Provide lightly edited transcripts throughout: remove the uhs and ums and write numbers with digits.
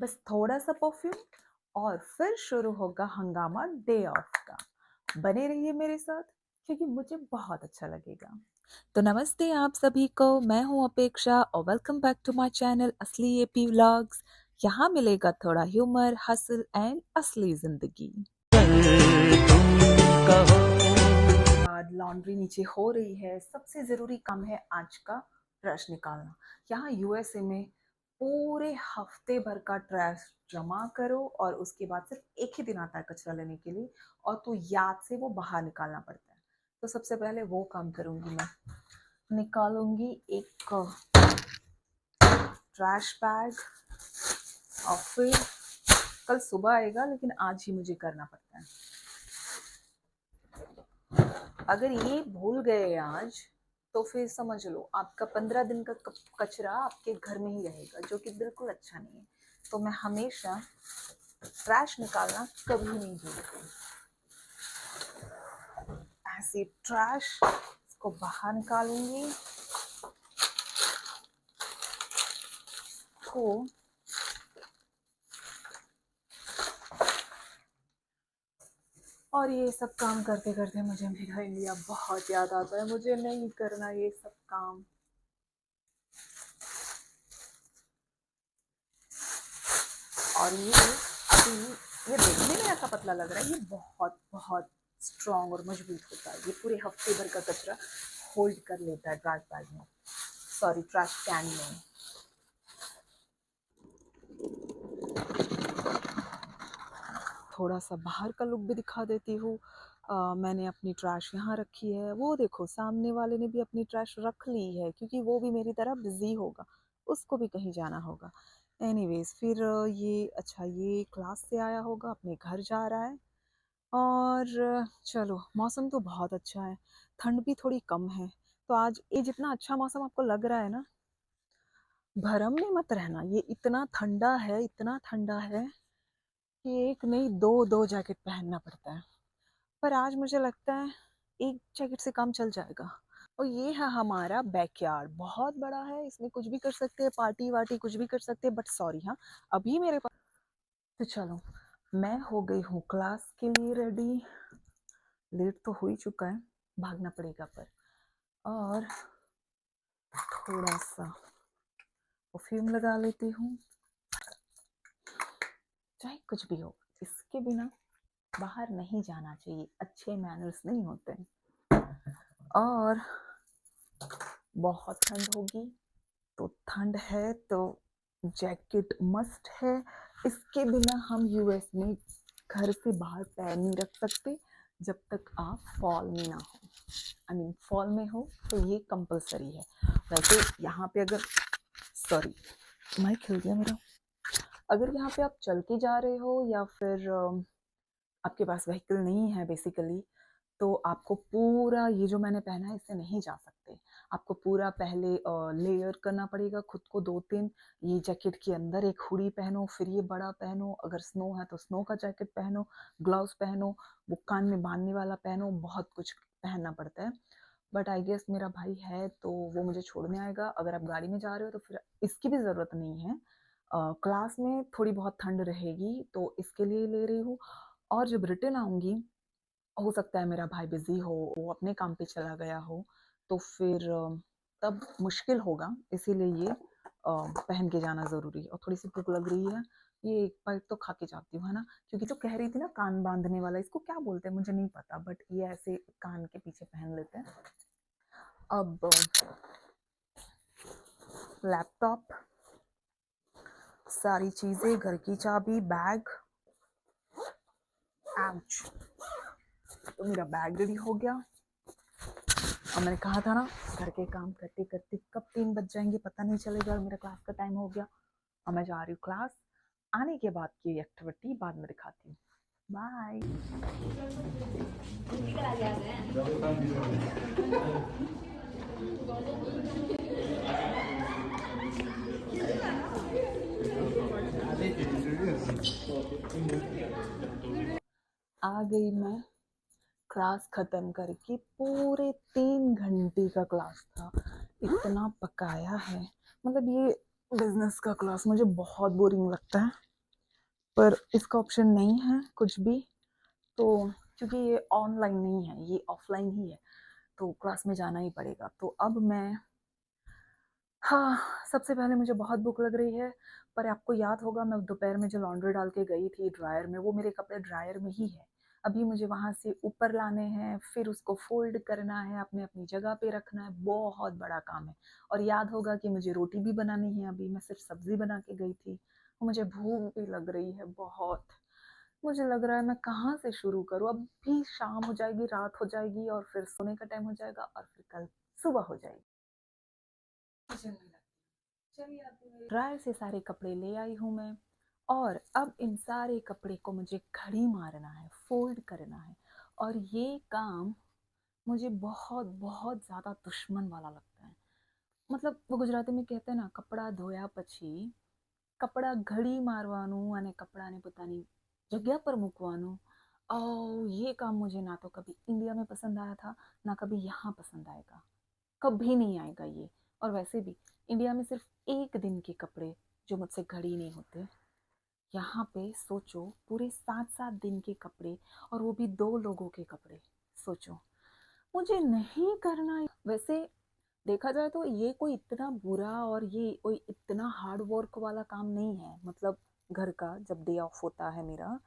बस थोड़ा सा परफ्यूम और फिर शुरू होगा हंगामा डे ऑफ का। बने रहिए मेरे साथ क्योंकि मुझे बहुत अच्छा लगेगा। तो नमस्ते आप सभी को, मैं हूं अपेक्षा और welcome back to my channel Asli AP vlogs. यहाँ मिलेगा थोड़ा ह्यूमर, हसल एंड असली जिंदगी। बाद लॉन्ड्री नीचे हो रही है। सबसे ज़रूरी काम है आज का ट्रैश निकालना। यहाँ यूएसए में पूरे हफ्ते भर का ट्रैश जमा करो और उसके बाद सिर्फ एक ही दिन आता है कचरा लेने के लिए, और तो याद से वो बाहर निकालना पड़ता है। तो सबसे पहले वो काम करूँगी मैं। निकालूंगी एक ट्रैश बैग और फिर कल सुबह आएगा, लेकिन आज ही मुझे करना पड़ता है। अगर ये भूल गए आज तो फिर समझ लो आपका 15 दिन का कचरा आपके घर में ही रहेगा, जो कि बिल्कुल अच्छा नहीं है। तो मैं हमेशा ट्रैश निकालना कभी नहीं भूलती। ऐसे ट्रैश को बाहर निकालूंगी को और ये सब काम करते करते मुझे मेरा इंडिया बहुत याद आता है। मुझे नहीं करना ये सब काम। और ये अभी ये देखने में ऐसा पतला लग रहा है, ये बहुत बहुत स्ट्रॉन्ग और मजबूत होता है। ये पूरे हफ्ते भर का कचरा होल्ड कर लेता है ट्रैश बैग में, सॉरी ट्रैश कैन में। थोड़ा सा बाहर का लुक भी दिखा देती हूँ। मैंने अपनी ट्रैश यहाँ रखी है। वो देखो सामने वाले ने भी अपनी ट्रैश रख ली है, क्योंकि वो भी मेरी तरह बिजी होगा, उसको भी कहीं जाना होगा। एनीवेज फिर ये अच्छा ये क्लास से आया होगा, अपने घर जा रहा है। और चलो मौसम तो बहुत अच्छा है, ठंड भी थोड़ी कम है। तो आज ये जितना अच्छा मौसम आपको लग रहा है ना, भरम में मत रहना। ये इतना ठंडा है, इतना ठंडा है कि एक नहीं दो दो जैकेट पहनना पड़ता है। पर आज मुझे लगता है एक जैकेट से काम चल जाएगा। और ये है हमारा बैकयार्ड, बहुत बड़ा है, इसमें कुछ भी कर सकते हैं, पार्टी वार्टी कुछ भी कर सकते हैं। बट सॉरी हाँ, अभी मेरे पास। तो चलो मैं हो गई हूँ क्लास के लिए रेडी। लेट तो हो ही चुका है, भागना पड़ेगा पर। और थोड़ा सा परफ्यूम लगा लेती हूँ। चाहे कुछ भी हो, इसके बिना बाहर नहीं जाना चाहिए, अच्छे मैनर्स नहीं होते। और बहुत ठंड होगी, तो ठंड है तो जैकेट मस्ट है। इसके बिना हम यूएस में घर से बाहर पैर नहीं रख सकते जब तक आप फॉल में ना हो। आई मीन फॉल में हो तो ये कंपलसरी है। वैसे यहाँ पे अगर सॉरी माइक खिल गया मेरा। अगर यहाँ पे आप चल के जा रहे हो या फिर आपके पास व्हीकल नहीं है बेसिकली, तो आपको पूरा ये जो मैंने पहना है इससे नहीं जा सकते। आपको पूरा पहले लेयर करना पड़ेगा खुद को, 2-3। ये जैकेट के अंदर एक हुडी पहनो, फिर ये बड़ा पहनो, अगर स्नो है तो स्नो का जैकेट पहनो, ग्लव्स पहनो, वो कान में बांधने वाला पहनो, बहुत कुछ पहनना पड़ता है। बट आई गेस मेरा भाई है तो वो मुझे छोड़ने आएगा। अगर आप गाड़ी में जा रहे हो तो फिर इसकी भी ज़रूरत नहीं है। क्लास में थोड़ी बहुत ठंड रहेगी तो इसके लिए ले रही हूँ। और जब रिटर्न आऊँगी, हो सकता है मेरा भाई बिजी हो, वो अपने काम पे चला गया हो, तो फिर तब मुश्किल होगा। इसीलिए ये पहन के जाना ज़रूरी है। और थोड़ी सी भूख लग रही है, ये एक बाइट तो खा के जाती हूँ, है ना। क्योंकि जो कह रही थी ना कान बांधने वाला, इसको क्या बोलते हैं मुझे नहीं पता, बट ये ऐसे कान के पीछे पहन लेते हैं। अब लैपटॉप, सारी चीज़ें, घर की चाबी, बैग। आउच। तो मेरा बैग रेडी हो गया। और मैंने कहा था ना, घर के काम करते करते कब 3 बज जाएंगे पता नहीं चलेगा। मेरा क्लास का टाइम हो गया और मैं जा रही हूँ क्लास। आने के बाद की एक्टिविटी बाद में दिखाती हूँ। बाय। आ गई मैं क्लास खत्म करके। पूरे 3 घंटे का क्लास था। इतना पकाया है, मतलब ये बिजनेस का क्लास मुझे बहुत बोरिंग लगता है। पर इसका ऑप्शन नहीं है कुछ भी। तो क्योंकि ये ऑनलाइन नहीं है, ये ऑफलाइन ही है, तो क्लास में जाना ही पड़ेगा। तो अब मैं, हाँ, सबसे पहले मुझे बहुत भूख लग रही है। पर आपको याद होगा मैं दोपहर में जो लॉन्ड्री डाल के गई थी ड्रायर में, वो मेरे कपड़े ड्रायर में ही है। अभी मुझे वहाँ से ऊपर लाने हैं, फिर उसको फोल्ड करना है, अपने अपनी जगह पे रखना है, बहुत बड़ा काम है। और याद होगा कि मुझे रोटी भी बनानी है, अभी मैं सिर्फ सब्जी बना के गई थी। मुझे भूख भी लग रही है बहुत। मुझे लग रहा है मैं कहाँ से शुरू करूँ, अब भी शाम हो जाएगी, रात हो जाएगी, और फिर सोने का टाइम हो जाएगा, और फिर कल सुबह हो जाएगी। ड्रायर से सारे कपड़े ले आई हूँ मैं, और अब इन सारे कपड़े को मुझे घड़ी मारना है, फोल्ड करना है। और ये काम मुझे बहुत बहुत ज़्यादा दुश्मन वाला लगता है। मतलब वो गुजराती में कहते हैं ना, कपड़ा धोया પછી કપડા ઘડી મારવાનું અને કપડાને પોતાની જગ્યા પર મૂકવાનું। और ये काम मुझे ना तो कभी इंडिया में पसंद आया था, ना कभी यहाँ पसंद आएगा, कभी नहीं आएगा ये। और वैसे भी इंडिया में सिर्फ एक दिन के कपड़े जो मुझसे घड़ी नहीं होते, यहाँ पे सोचो पूरे 7-7 दिन के कपड़े, और वो भी 2 लोगों के कपड़े। सोचो, मुझे नहीं करना। वैसे देखा जाए तो ये कोई इतना बुरा और ये कोई इतना हार्ड वर्क वाला काम नहीं है, मतलब घर का जब डे ऑफ होता है मेरा।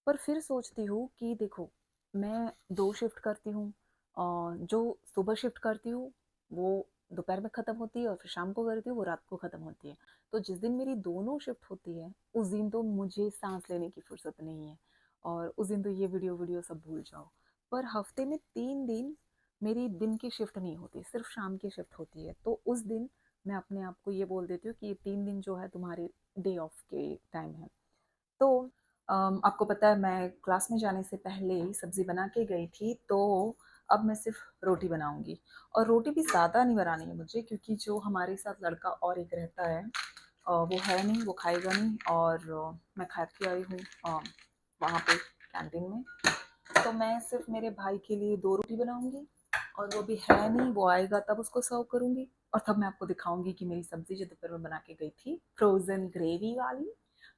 पर फिर सोचती हूँ कि देखो, मैं 2 शिफ्ट करती हूँ, और जो सुबह शिफ्ट करती हूँ वो दोपहर में ख़त्म होती है, और फिर शाम को करती हूँ वो रात को ख़त्म होती है। तो जिस दिन मेरी दोनों शिफ्ट होती है उस दिन तो मुझे सांस लेने की फुर्सत नहीं है, और उस दिन तो ये वीडियो वीडियो सब भूल जाओ। पर हफ्ते में 3 दिन मेरी दिन की शिफ्ट नहीं होती, सिर्फ शाम की शिफ्ट होती है। तो उस दिन मैं अपने आप को ये बोल देती हूँ कि ये 3 दिन जो है तुम्हारे डे ऑफ के टाइम है। तो आपको पता है मैं क्लास में जाने से पहले ही सब्ज़ी बना के गई थी, तो अब मैं सिर्फ रोटी बनाऊंगी। और रोटी भी ज़्यादा नहीं बनानी है मुझे, क्योंकि जो हमारे साथ लड़का और एक रहता है, वो है नहीं, वो खाएगा नहीं, और मैं खा के आई हूँ वहाँ पे कैंटीन में। तो मैं सिर्फ मेरे भाई के लिए 2 रोटी बनाऊंगी, और वो भी है नहीं, वो आएगा तब उसको सर्व करूंगी। और तब मैं आपको दिखाऊंगी कि मेरी सब्जी जो दोपहर में बना के गई थी फ्रोज़न ग्रेवी वाली,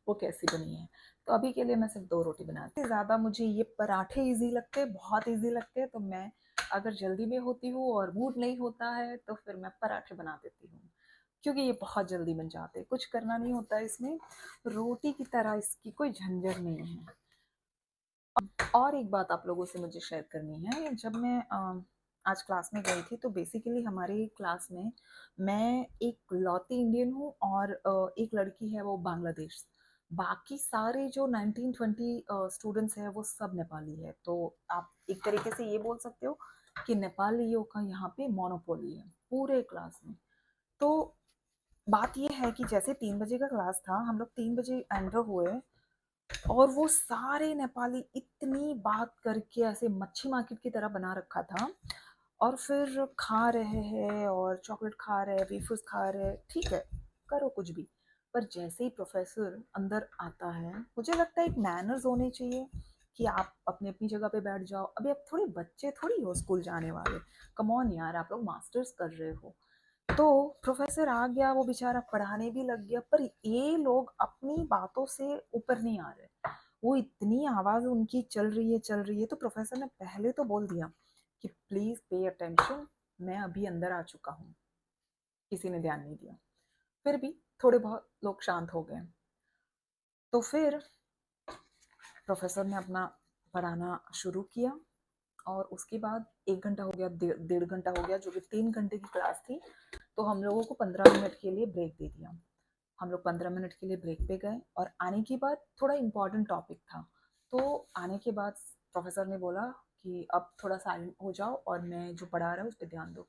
वो कैसी बनी है। तो अभी के लिए मैं सिर्फ 2 रोटी बनाती हूँ। ज़्यादा मुझे ये पराठे ईजी लगते हैं, बहुत ईजी लगते हैं। तो मैं अगर जल्दी में होती हूँ और मूड नहीं होता है तो फिर मैं पराठे बना देती हूँ, क्योंकि ये बहुत जल्दी बन जाते हैं, कुछ करना नहीं होता है इसमें। रोटी की तरह इसकी कोई झंझट नहीं है। और एक बात आप लोगों से मुझे शेयर करनी है। जब मैं आज क्लास में गई थी, तो बेसिकली हमारी क्लास में मैं एक लौती इंडियन हूँ, और एक लड़की है वो बांग्लादेश। बाकी सारे जो 19-20 स्टूडेंट्स हैं वो सब नेपाली है। तो आप एक तरीके से ये बोल सकते हो कि नेपालियों का यहाँ पे मोनोपोली है पूरे क्लास में। तो बात ये है कि जैसे 3 बजे का क्लास था, हम लोग 3 बजे एंटर हुए, और वो सारे नेपाली इतनी बात करके ऐसे मच्छी मार्केट की तरह बना रखा था, और फिर खा रहे हैं, और चॉकलेट खा रहे हैं, वेफर्स खा रहे हैं, ठीक है, करो कुछ भी। पर जैसे ही प्रोफेसर अंदर आता है, मुझे लगता है एक मैनर्स होने चाहिए कि आप अपनी अपनी जगह पे बैठ जाओ। अभी आप थोड़ी बच्चे थोड़ी हो स्कूल जाने वाले, कम ऑन यार, आप लोग मास्टर्स कर रहे हो। तो प्रोफेसर आ गया, वो बेचारा पढ़ाने भी लग गया, पर ये लोग अपनी बातों से ऊपर नहीं आ रहे। वो इतनी आवाज उनकी चल रही है। तो प्रोफेसर ने पहले तो बोल दिया कि प्लीज पे अटेंशन, मैं अभी अंदर आ चुका हूँ। किसी ने ध्यान नहीं दिया, फिर भी थोड़े बहुत लोग शांत हो गए। तो फिर प्रोफेसर ने अपना पढ़ाना शुरू किया, और उसके बाद 1 घंटा हो गया, 1.5 घंटा हो गया, जो कि 3 घंटे की क्लास थी। तो हम लोगों को 15 मिनट के लिए ब्रेक दे दिया। हम लोग 15 मिनट के लिए ब्रेक पे गए, और आने के बाद थोड़ा इम्पोर्टेंट टॉपिक था। तो आने के बाद प्रोफेसर ने बोला कि अब थोड़ा साइलेंट हो जाओ, और मैं जो पढ़ा रहा हूँ उस पर ध्यान दो।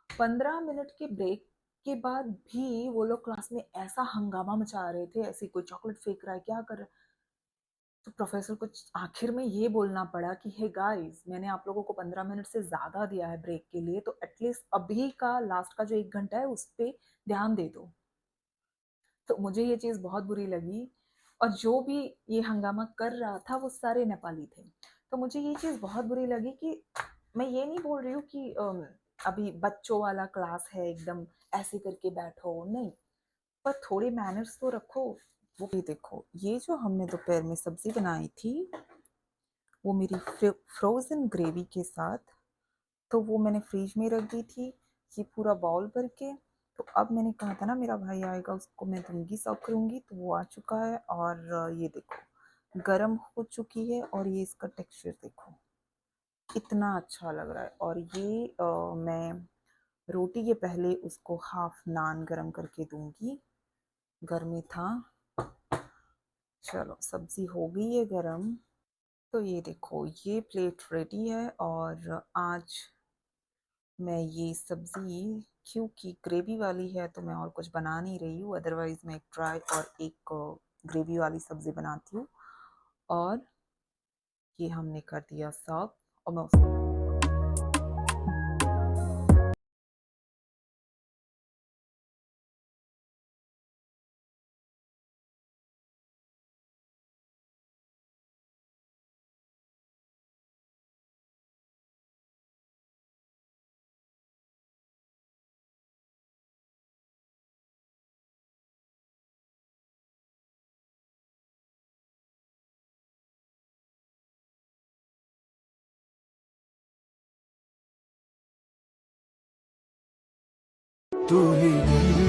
15 मिनट के ब्रेक के बाद भी वो लोग क्लास में ऐसा हंगामा मचा रहे थे, ऐसे कोई चॉकलेट फेंक रहा है, क्या कर रहा है। तो प्रोफेसर को आखिर में ये बोलना पड़ा कि हे गाइस, मैंने आप लोगों को 15 मिनट से ज़्यादा दिया है ब्रेक के लिए, तो एटलीस्ट अभी का लास्ट का जो 1 घंटा है उस पर ध्यान दे दो। तो मुझे ये चीज़ बहुत बुरी लगी, और जो भी ये हंगामा कर रहा था वो सारे नेपाली थे। तो मुझे ये चीज़ बहुत बुरी लगी कि मैं ये नहीं बोल रही हूँ कि अभी बच्चों वाला क्लास है एकदम ऐसे करके बैठो, नहीं, पर थोड़े मैनर्स तो रखो। वो भी देखो, ये जो हमने दोपहर में सब्जी बनाई थी वो मेरी फ्रोज़न ग्रेवी के साथ, तो वो मैंने फ्रिज में रख दी थी ये पूरा बाउल भर के। तो अब मैंने कहा था ना मेरा भाई आएगा उसको मैं दूंगी, सर्व करूँगी, तो वो आ चुका है। और ये देखो गरम हो चुकी है और ये इसका टेक्सचर देखो इतना अच्छा लग रहा है। और ये मैं रोटी के पहले उसको हाफ नान गरम करके दूंगी, गर्मी था। चलो सब्जी हो गई है गरम। तो ये देखो ये प्लेट रेडी है। और आज मैं ये सब्ज़ी क्योंकि ग्रेवी वाली है तो मैं और कुछ बना नहीं रही हूँ, अदरवाइज़ मैं एक ड्राई और एक ग्रेवी वाली सब्ज़ी बनाती हूँ। और ये हमने कर दिया सर्व और मैं उसको तू ही